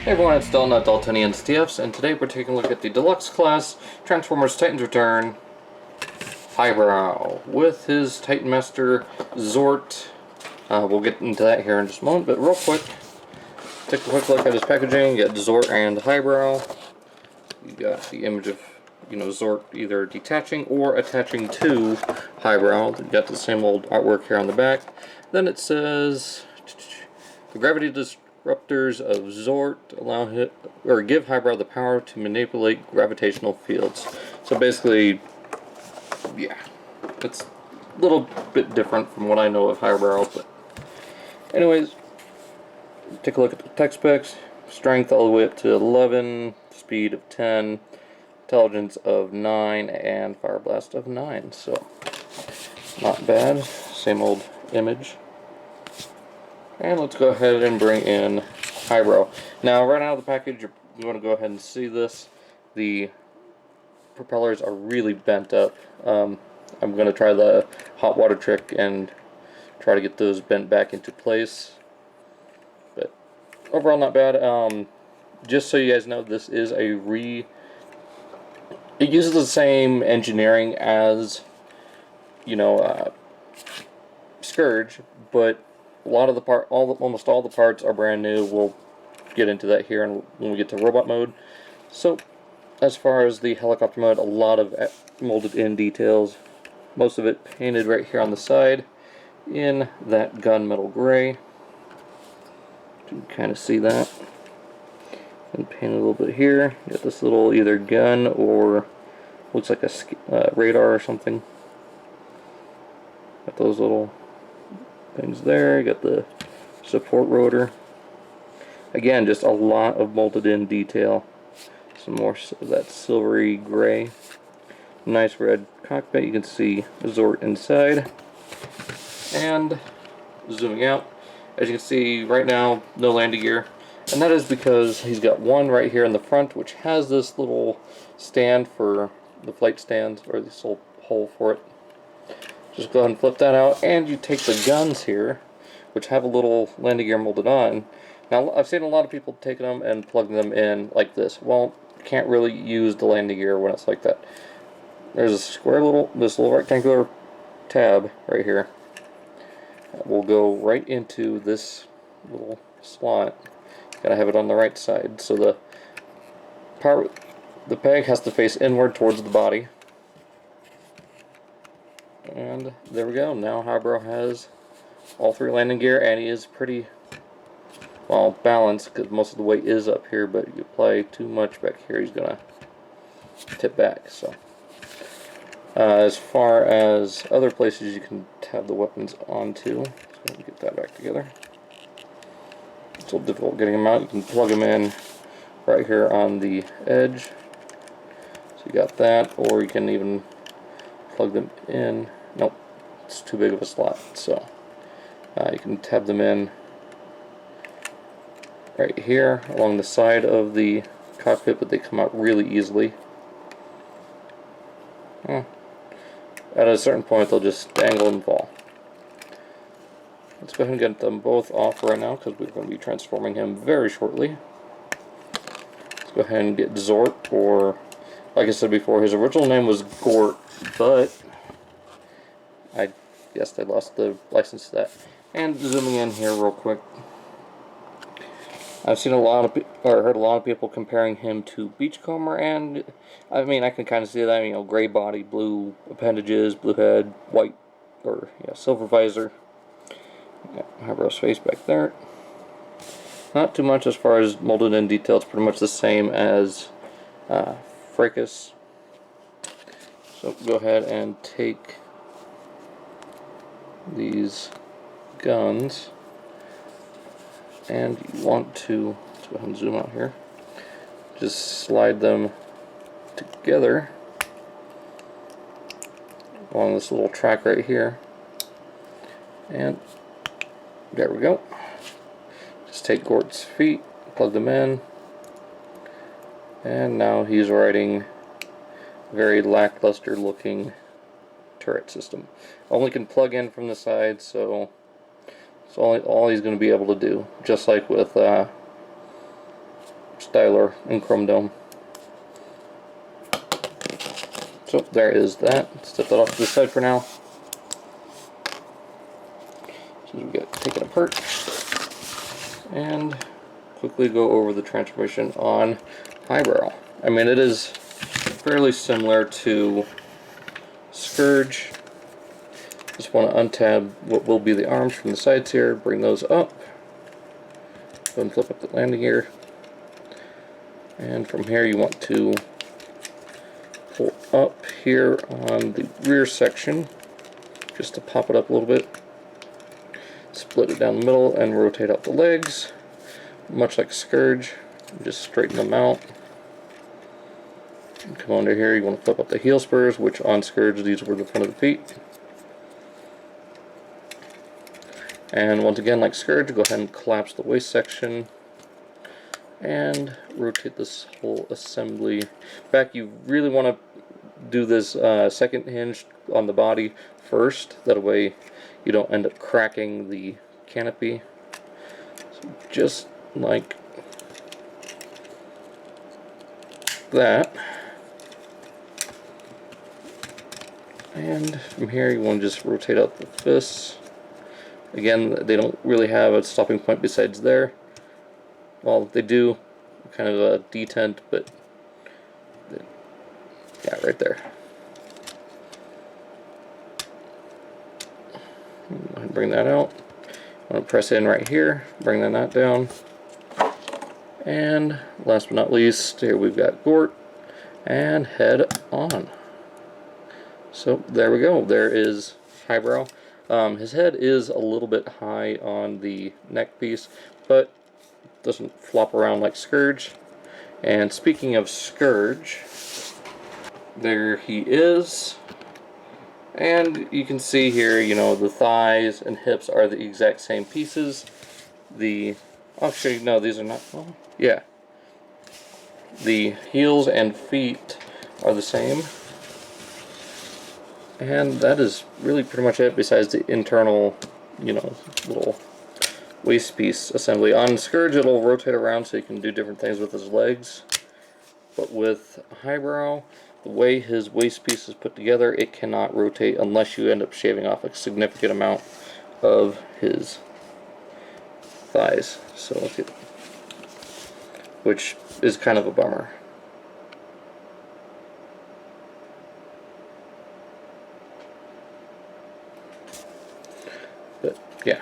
Hey everyone, it's Dalton at Daltonians TFs, and today we're taking a look at the Deluxe Class Transformers Titans Return Highbrow with his Titan Master Xort. We'll get into that here in just a moment, but real quick, take a quick look at his packaging. You got Xort and Highbrow. You got the image of, Xort either detaching or attaching to Highbrow. You got the same old artwork here on the back. Then it says, the gravity disruptors of Xort allow him, or give Highbrow the power to manipulate gravitational fields. So basically, yeah, it's a little bit different from what I know of Highbrow, but anyways, take a look at the tech specs. Strength all the way up to 11, speed of 10, intelligence of 9, and fire blast of 9. So not bad. Same old image. And let's go ahead and bring in Highbrow. Now, right out of the package, you want to go ahead and see this. The propellers are really bent up. I'm going to try the hot water trick and try to get those bent back into place. But overall, not bad. Just so you guys know, this is it uses the same engineering as, Scourge, but a lot of the almost all the parts are brand new. We'll get into that here when we get to robot mode. So, as far as the helicopter mode, a lot of molded in details. Most of it painted right here on the side in that gunmetal gray. You can kind of see that. And painted a little bit here. You got this little either gun or looks like a radar or something. Got those little things there. You got the support rotor. Again, just a lot of molded in detail. Some more of that silvery gray. Nice red cockpit. You can see Xort inside. And zooming out, as you can see right now, no landing gear. And that is because he's got one right here in the front, which has this little stand for the flight stands, or this little hole for it. Just go ahead and flip that out, and you take the guns here, which have a little landing gear molded on. Now, I've seen a lot of people taking them and plugging them in like this. Well, you can't really use the landing gear when it's like that. There's this little rectangular tab right here. That will go right into this little slot. Gotta have it on the right side, so the peg has to face inward towards the body. And there we go. Now Highbrow has all three landing gear, and he is pretty well balanced because most of the weight is up here, but if you apply too much back here, he's gonna tip back. So as far as other places you can have the weapons onto, let's go ahead and get that back together. It's a little difficult getting them out. You can plug them in right here on the edge. So you got that, or you can even plug them in. Nope, it's too big of a slot. So you can tab them in right here along the side of the cockpit, but they come out really easily. At a certain point, they'll just dangle and fall. Let's go ahead and get them both off right now because we're going to be transforming him very shortly. Let's go ahead and get Xort, or like I said before, his original name was Gort, but I guess they lost the license to that. And zooming in here real quick, I've seen heard a lot of people comparing him to Beachcomber, and I mean I can kind of see that. Gray body, blue appendages, blue head, white or silver visor. Got Highbrow's face back there. Not too much as far as molded in detail. It's pretty much the same as Fracas. So go ahead and take these guns, and you want to, let's go ahead and zoom out here, just slide them together along this little track right here, and there we go. Just take Gort's feet, plug them in, and now he's riding a very lackluster looking turret system. Only can plug in from the side, so it's all he's going to be able to do. Just like with dialer and chrome dome. So there is that. Step that off to the side for now. So we got to take it apart and quickly go over the transformation on Highbrow. I mean, it is fairly similar to Scourge. Just want to untab what will be the arms from the sides here, bring those up, go and flip up the landing gear, and from here you want to pull up here on the rear section just to pop it up a little bit, split it down the middle and rotate out the legs, much like Scourge. Just straighten them out. And come under here, you want to flip up the heel spurs, which on Scourge these were the front of the feet. And once again, like Scourge, go ahead and collapse the waist section and rotate this whole assembly back. You really want to do this second hinge on the body first, that way you don't end up cracking the canopy. So just like that. And from here you want to just rotate out the fists. Again, they don't really have a stopping point besides there. Well, they do, kind of a detent, but yeah, right there. Go ahead and bring that out. I'm going to press in right here, bring that knot down. And last but not least, here we've got Gort and head on. So there we go. There is Highbrow. His head is a little bit high on the neck piece, but doesn't flop around like Scourge. And speaking of Scourge, there he is. And you can see here, you know, the thighs and hips are the exact same pieces. Actually, no, these are not. Oh, yeah. The heels and feet are the same. And that is really pretty much it, besides the internal, you know, little waist piece assembly. On Scourge, it'll rotate around so you can do different things with his legs. But with Highbrow, the way his waist piece is put together, it cannot rotate unless you end up shaving off a significant amount of his thighs. So let's get, which is kind of a bummer. But yeah.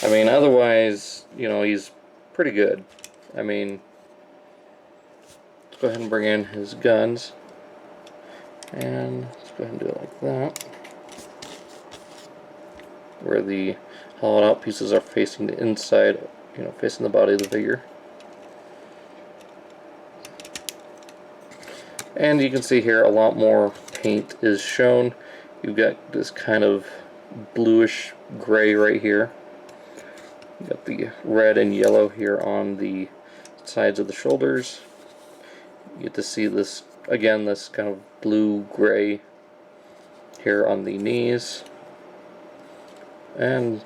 I mean, otherwise, you know, he's pretty good. I mean, let's go ahead and bring in his guns. And let's go ahead and do it like that. Where the hollowed out pieces are facing the inside, you know, facing the body of the figure. And you can see here a lot more paint is shown. You've got this kind of bluish gray right here. You've got the red and yellow here on the sides of the shoulders. You get to see this, again, this kind of blue-gray here on the knees. And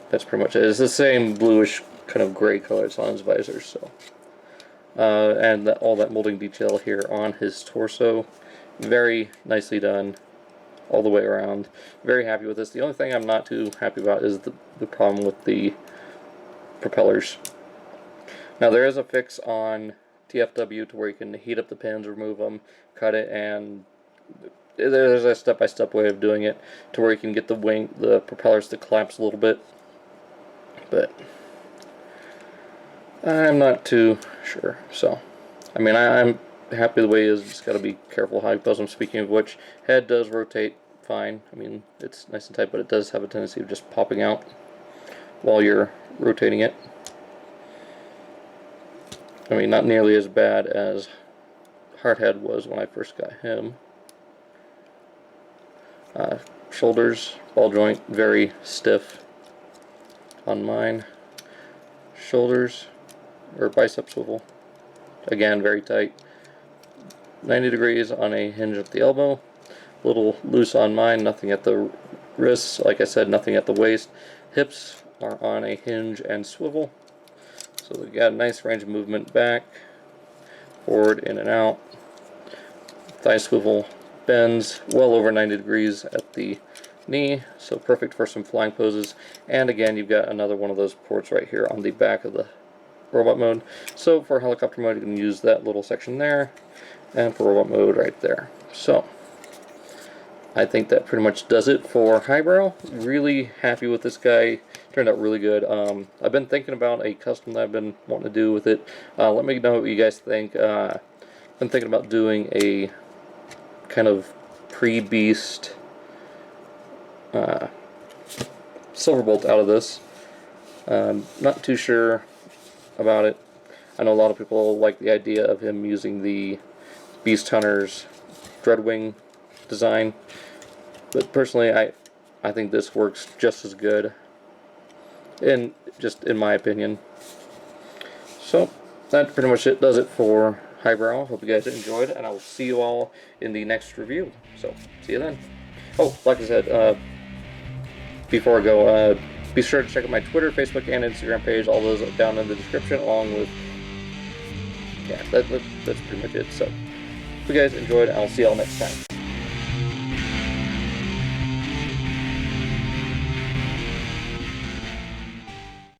that's pretty much it. It's the same bluish kind of gray colors on his visor. So, and all that molding detail here on his torso, very nicely done all the way around. Very happy with this. The only thing I'm not too happy about is the problem with the propellers. Now there is a fix on TFW to where you can heat up the pins, remove them, cut it, and there's a step-by-step way of doing it to where you can get the propellers to collapse a little bit. But I'm not too sure. So, I mean, I'm happy the way he is. Just got to be careful how he does them. Speaking of which, head does rotate fine. I mean, it's nice and tight, but it does have a tendency of just popping out while you're rotating it. I mean, not nearly as bad as Hardhead was when I first got him. Shoulders, ball joint, very stiff on mine. Shoulders, or bicep swivel, again, very tight. 90 degrees on a hinge at the elbow. A little loose on mine, nothing at the wrists. Like I said, nothing at the waist. Hips are on a hinge and swivel. So we got a nice range of movement back, forward, in and out. Thigh swivel bends well over 90 degrees at the knee, so perfect for some flying poses. And again, you've got another one of those ports right here on the back of the robot mode. So for helicopter mode, you can use that little section there, and for robot mode right there. So I think that pretty much does it for Highbrow. Really happy with this guy. Turned out really good. I've been thinking about a custom that I've been wanting to do with it. Let me know what you guys think. I've been thinking about doing a kind of pre-beast Silverbolt out of this. Not too sure about it. I know a lot of people like the idea of him using the Beast Hunter's Dreadwing design, but personally I think this works just as good, just in my opinion. So that pretty much does it for Highbrow. Hope you guys enjoyed, and I will see you all in the next review. So see you then. Oh, like I said, before I go, be sure to check out my Twitter, Facebook, and Instagram page. All those are down in the description, along with, yeah, that's pretty much it. So, hope you guys enjoyed, and I'll see y'all next time.